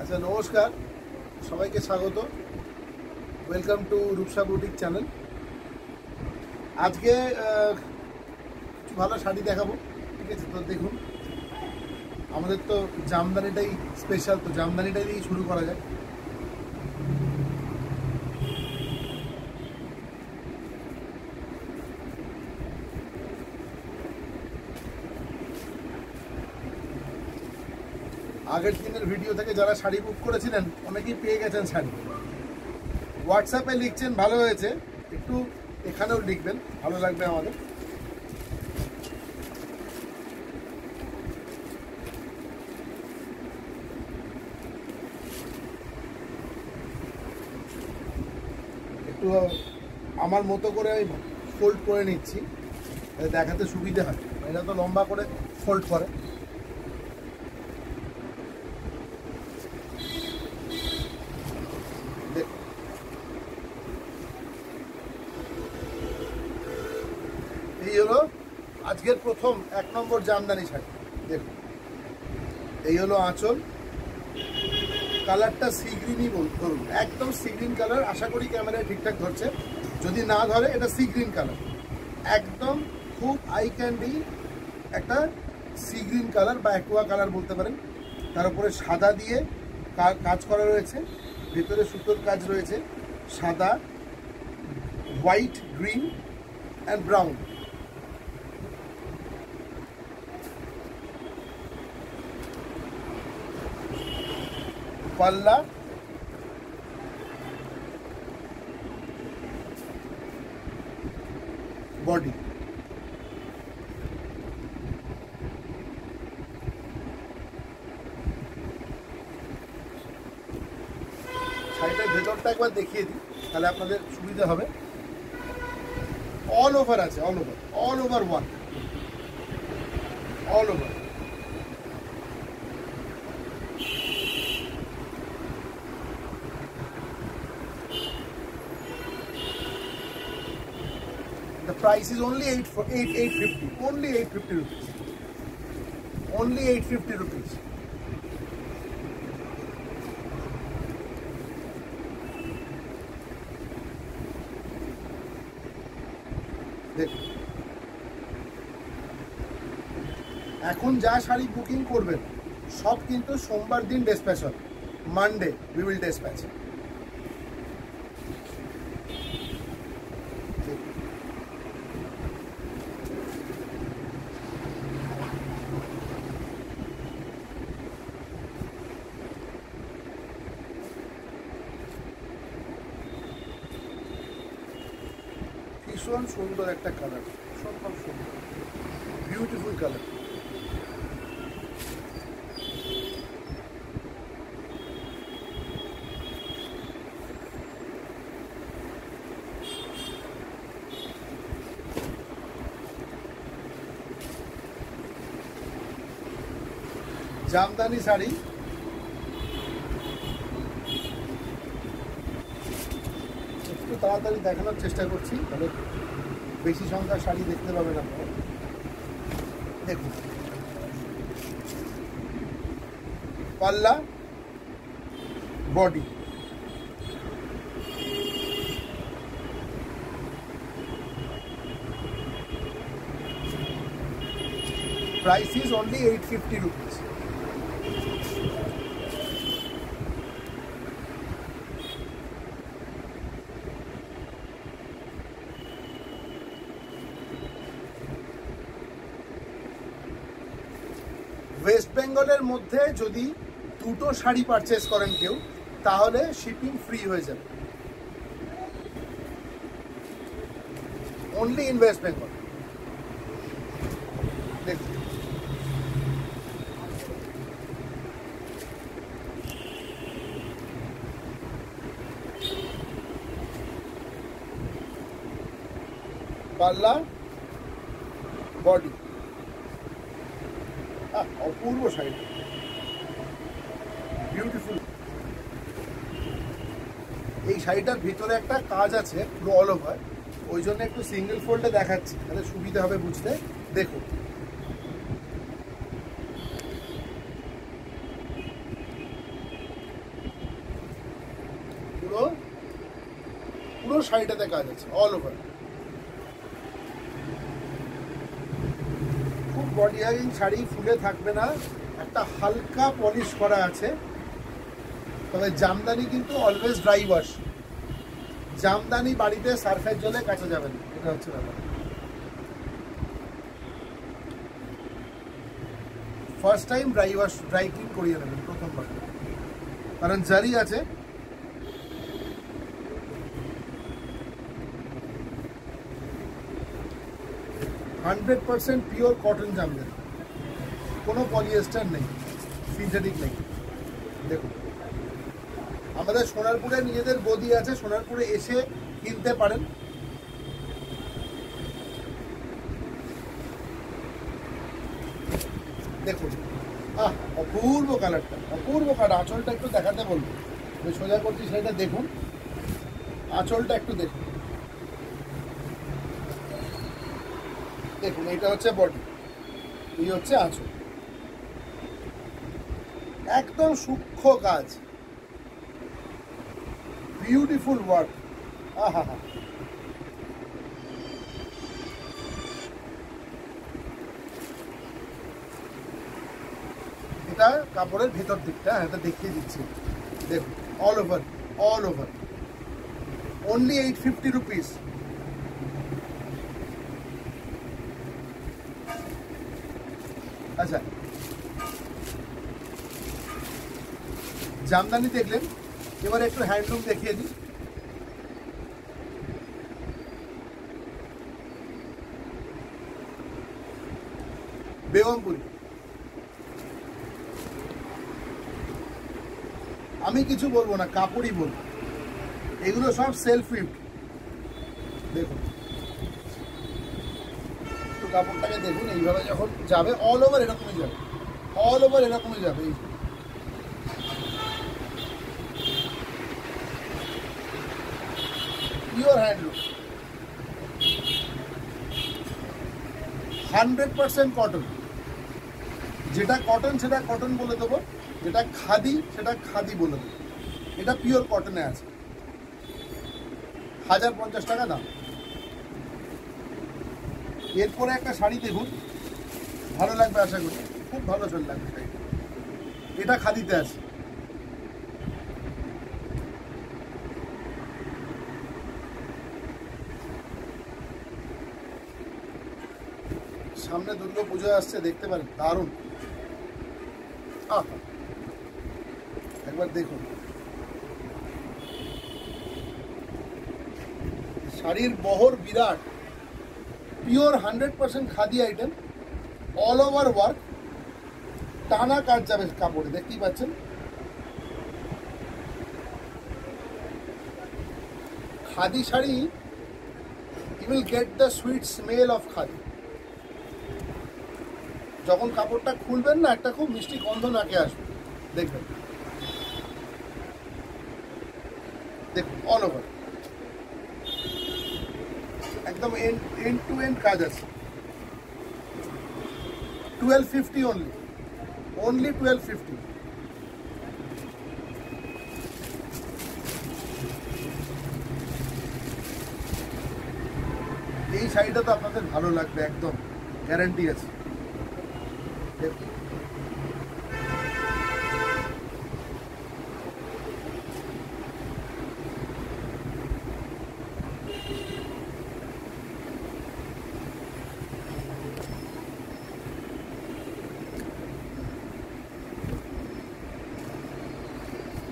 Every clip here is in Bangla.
আচ্ছা, নমস্কার সবাইকে, স্বাগত। Welcome to Rupsa boutique channel. আজকে কিছু ভালো শাড়ি দেখাবো, ঠিক আছে? তো দেখুন, আমাদের তো জামদানিটাই স্পেশাল, তো জামদানিটাই দিয়েই শুরু করা যায়। আগের দিনের ভিডিও থেকে যারা শাড়ি বুক করেছিলেন অনেকেই পেয়ে গেছেন শাড়ি। হোয়াটসঅ্যাপে লিখছেন ভালো হয়েছে, একটু এখানেও লিখবেন, ভালো লাগবে আমাদের। একটু আমার মতো করে আমি ফোল্ড করে নিচ্ছি, দেখাতে সুবিধে হয়। এটা তো লম্বা করে ফোল্ড করে। এই হলো আজকের প্রথম 1 নম্বর জামদানি শাড়ি। দেখুন, এই হলো আঁচল। কালারটা সি গ্রিনই ধরুন, একদম সি গ্রিন কালার। আশা করি ক্যামেরায় ঠিকঠাক ধরছে, যদি না ধরে এটা সি গ্রিন কালার, একদম খুব আই ক্যান্ডি একটা সি গ্রিন কালার বা অ্যাকোয়া কালার বলতে পারেন। তার উপরে সাদা দিয়ে কাজ করা রয়েছে, ভেতরে সুতোর কাজ রয়েছে, সাদা, হোয়াইট, গ্রিন অ্যান্ড ব্রাউন। পাল্লা, বডি। শাড়িটার ভেতরটা একবার দেখিয়ে দিই, তাহলে আপনাদের সুবিধা হবে। অল ওভার আছে, all over work, all over. The price is only 850, only 850 rupees, only 850 rupees. দেখুন, এখন যা শাড়ি বুকিং করবেন সব কিন্তু সোমবার দিন ডিসপ্যাচ হবে। Monday we will dispatch. ভীষণ সুন্দর একটা কালার, ভীষণ সুন্দর, বিউটিফুল কালার। জামদানি শাড়ি, একটু তাড়াতাড়ি দেখানোর চেষ্টা করছি, তাহলে বেশি সংখ্যার শাড়ি দেখতে পাবেন আপনারা। দেখুন, পাল্লা, body. Price is only 850 rupees. West বেঙ্গলের মধ্যে যদি দুটো শাড়ি পারচেস করেন কেউ, তাহলে শিপিং ফ্রি হয়ে যাবে, অনলি ইন ওয়েস্ট বেঙ্গল। দেখুন, পাল্লা, বডি। অপূর্ব শাড়ি, বিউটিফুল। এই শাড়িটার ভিতরে একটা কাজ আছে পুরো অল ওভার, ওই জন্য একটু সিঙ্গেল ফোল্ডে দেখাচ্ছি, তাহলে সুবিধা হবে বুঝতে। দেখুন, পুরো শাড়িটাতে কাজ আছে অল ওভার। খুব বডি হাগিং শাড়ি, ফুলে থাকবে না, একটা হালকা পলিশ করা আছে। তবে জামদানি কিন্তু অলওয়েজ ড্রাই ওয়াশ, জামদানি বাড়িতে সার্ফের জলে কাচা যাবে না, এটা হচ্ছে ব্যাপার। First time dry wash, dry clean করিয়ে নেবেন প্রথমবার, কারণ জারি আছে। Hundred percent pure cotton Jamdani, কোনো পলিয়েস্টার নেই, সিনথেটিক নেই। দেখুন, আমাদের সোনারপুরে নিজেদের গদি আছে, সোনারপুরে এসে কিনতে পারেন। দেখুন, অপূর্ব কালারটা, অপূর্ব কালার। আঁচলটা একটু দেখাতে বলবো, আমি সোজা করছি সেটা দেখুন, আঁচলটা একটু দেখুন। দেখুন, এটা হচ্ছে বডি, এই হচ্ছে আঁচল, একদম সূক্ষ্ম কাজ, বিউটিফুল ওয়ার্ক। আহা হা, এটা কাপড়ের ভেতর দিকটা, এটা দেখিয়ে দিচ্ছি। দেখুন, all over, all over, only 850 rupees. আচ্ছা, জামদানি দেখলেন, এবার একটু হ্যান্ডলুম দেখিয়ে দিই। বেগমপুরি, আমি কিছু বলবো না, কাপড়ই বলবো, এগুলো সব সেলফ উইভড। দেখুন, একটু কাপড়টাকে দেখুন, এইভাবে যখন যাবে অল ওভার এরকমই যাবে, অল ওভার এরকমই যাবে। এই পিওর হ্যান্ডলুম, 100% কটন। যেটা কটন সেটা কটন বলে দেবো, যেটা খাদি সেটা খাদি বলে দেবো। এটা পিওর কটনে আছে, 1050 টাকা দাম। এরপরে একটা শাড়ি দেখুন, ভালো লাগবে আশা করি, খুব ভালো চল লাগবে শাড়িটা। এটা খাদিতে আছে, সামনে দুর্গা পুজো আসছে, দেখতে পারেন, দারুণ। একবার দেখুন, শাড়ির বহর বিরাট, pure 100% khadi item, all over work, টানা কাজ যাবে কাপড়ে, দেখতেই পাচ্ছেন। Khadi sari, you will get the sweet smell of khadi. যখন কাপড়টা খুলবেন না, একটা খুব মিষ্টি গন্ধ নাকে আসবে, দেখবেন। দেখুন, অল ওভার একদম এন্ড টু এন্ড কাজ আছে। 1250 অনলি, অনলি 1250। এই শাড়িটা তো আপনাদের ভালো লাগবে, একদম গ্যারান্টি আছে। দেখুন,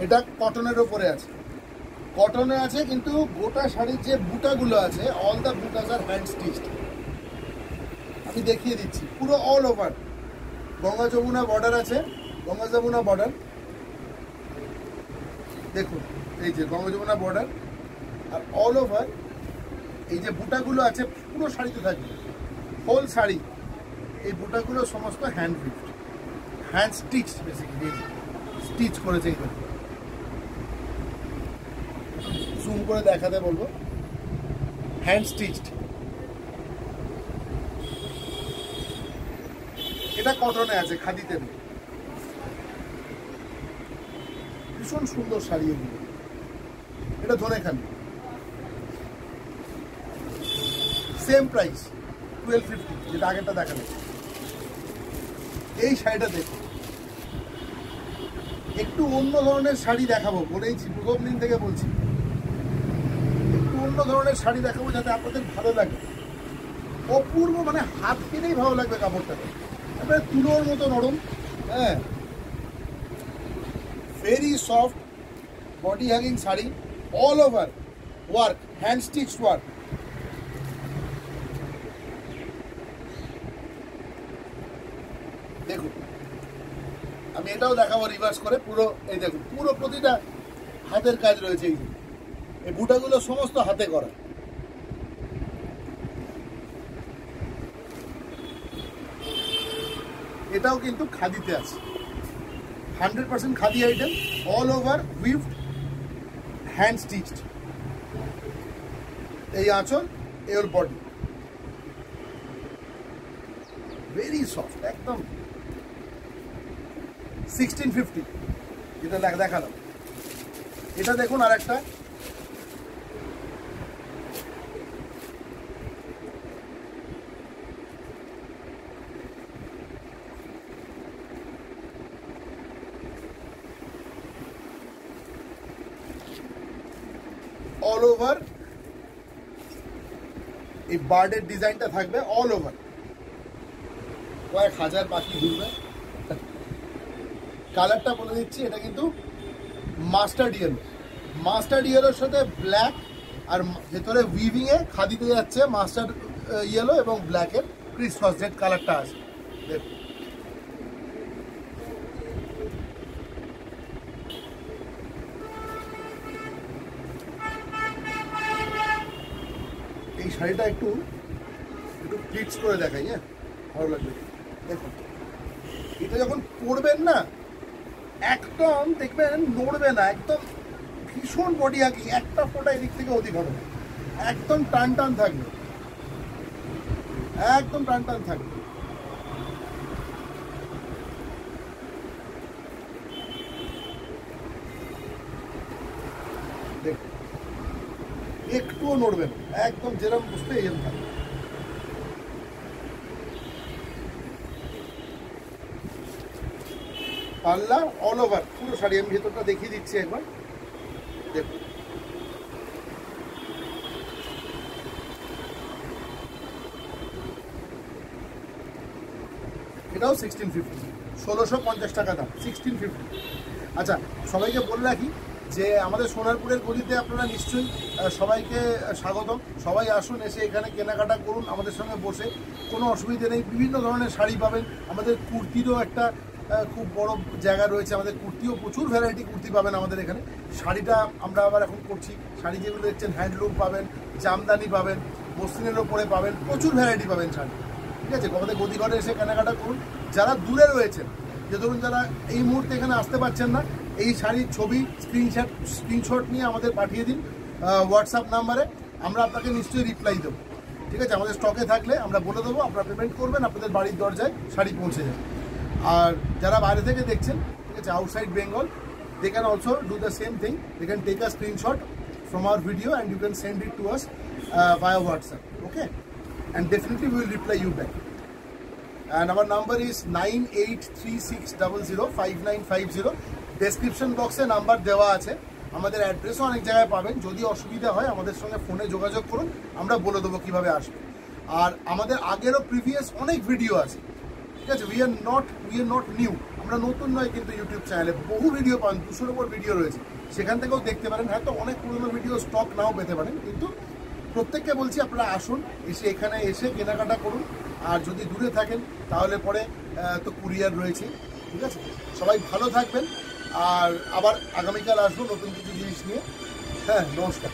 এটা কটনের ওপরে আছে, কটনে আছে, কিন্তু গোটা শাড়ির যে বুটাগুলো আছে, all the butas are hand stitched. আমি দেখিয়ে দিচ্ছি, পুরো all over Ganga Jamuna border আছে, গঙ্গা যমুনা বর্ডার দেখুন, এই যে গঙ্গা যমুনা বর্ডার, আর অল ওভার এই যে বুটাগুলো আছে পুরো শাড়িতে থাকবে, হোল শাড়ি। এই বুটাগুলো সমস্ত hand fit, hand stitch, basically stitch করেছে। এইগুলো জুম করে দেখাতে বলবো, হ্যান্ড স্টিচড। এটা কটনে আছে, খাদিতে নেই। ভীষণ সুন্দর শাড়ি এগুলো, এটা ধনেখালি। সেম প্রাইস 1250, যেটা আগেরটা দেখানো। এই শাড়িটা দেখুন, একটু অন্য ধরনের শাড়ি দেখাবো বলেইছি, প্রথম দিন থেকে বলছি একটু অন্য ধরনের শাড়ি দেখাবো যাতে আপনাদের ভালো লাগে। অপূর্ব, মানে হাত পেলেই ভালো লাগবে কাপড়টাকে, তারপরে তুলোর মতো নরম, হ্যাঁ, very soft body hugging sari, all over work, hand stitch work. দেখুন, আমি এটাও দেখাবো রিভার্স করে, পুরো এই দেখুন, পুরো প্রতিটা হাতের কাজ রয়েছে। এই বুটাগুলো সমস্ত হাতে করা। এটাও কিন্তু খাদিতে আছে, 100% khadi item, all over weaved, hand stitched. এই আঁচল, এর বডি, ভেরি সফট একদম। 1650 যেটা দেখালাম। এটা দেখুন আর একটা, অল ওভার এই বার্ডের ডিজাইনটা থাকবে, অল ওভার, কয়েক হাজার পাখি ঘুরবে। কালারটা বলে দিচ্ছি, এটা কিন্তু মাস্টার্ড ইয়েলো, মাস্টার্ড ইয়েলোর সাথে ব্ল্যাক, আর ভেতরে উইভিং এ খাদিতে যাচ্ছে মাস্টার্ড ইয়েলো এবং ব্ল্যাকের ক্রিসমাস রেড কালারটা আছে। দেখুন, এই শাড়িটা একটু প্লিটস করে দেখাই, হ্যাঁ, ভালো লাগবে। দেখুন, এটা যখন পরবেন না, একদম দেখবেন নড়বে না, একদম ভীষণ বডি হাগিং, একটা ফোঁটা এদিক থেকে ওদিক হবে, একদম টান টান থাকবে, একদম টান টান থাকবে। দেখুন, একটুও নড়বে না, একদম যেরকম বুঝতে এরকম থাকবে। পাল্লা অল ওভার পুরো শাড়ি, আমি ভেতরটা দেখিয়ে দিচ্ছি একবার। দেখুন, এটাও 1650, 1650 টাকা দাম, 1650। আচ্ছা, সবাইকে বলে রাখি যে আমাদের সোনারপুরের গলিতে আপনারা নিশ্চয়ই সবাইকে স্বাগতম, সবাই আসুন, এসে এখানে কেনাকাটা করুন আমাদের সঙ্গে বসে, কোনো অসুবিধে নেই। বিভিন্ন ধরনের শাড়ি পাবেন, আমাদের কুর্তিরও একটা খুব বড় জায়গা রয়েছে, আমাদের কুর্তিও প্রচুর ভ্যারাইটি কুর্তি পাবেন আমাদের এখানে। শাড়িটা আমরা আবার এখন করছি, শাড়ি যেগুলো দেখছেন হ্যান্ডলুম পাবেন, জামদানি পাবেন, মসলিনের ওপরে পাবেন, প্রচুর ভ্যারাইটি পাবেন শাড়ি। ঠিক আছে, আমাদের গদিঘরে এসে কেনাকাটা করুন। যারা দূরে রয়েছেন, যে ধরুন যারা এই মুহূর্তে এখানে আসতে পারছেন না, এই শাড়ির ছবি স্ক্রিনশট নিয়ে আমাদের পাঠিয়ে দিন হোয়াটসঅ্যাপ নাম্বারে, আমরা আপনাকে নিশ্চয়ই রিপ্লাই দেবো। ঠিক আছে, আমাদের স্টকে থাকলে আমরা বলে দেবো, আপনারা পেমেন্ট করবেন, আপনাদের বাড়ির দরজায় শাড়ি পৌঁছে যাবে। আর যারা বাইরে থেকে দেখছেন, ঠিক আছে, outside Bengal, they can also do the same thing, they can take a screenshot from our video and you can send it to us via WhatsApp, okay, and definitely we will reply you back. And our number is 9836005950. Description বক্সে নাম্বার দেওয়া আছে, আমাদের অ্যাড্রেসও অনেক জায়গায় পাবেন। যদি অসুবিধা হয় আমাদের সঙ্গে ফোনে যোগাযোগ করুন, আমরা বলে দেবো কীভাবে আসবে। আর আমাদের আগেরও প্রিভিয়াস অনেক ভিডিও আছে, ঠিক আছে, উই আর নট নিউ, আমরা নতুন নয়, কিন্তু ইউটিউব চ্যানেলে বহু ভিডিও পান, 200-এর উপর ভিডিও রয়েছে, সেখান থেকেও দেখতে পারেন। হয়তো অনেক পুরোনো ভিডিও স্টক নাও পেতে পারেন, কিন্তু প্রত্যেককে বলছি আপনারা আসুন, এসে এখানে এসে কেনাকাটা করুন। আর যদি দূরে থাকেন তাহলে পরে তো কুরিয়ার রয়েছে। ঠিক আছে, সবাই ভালো থাকবেন, আর আবার আগামীকাল আসবো নতুন কিছু জিনিস নিয়ে। হ্যাঁ, নমস্কার।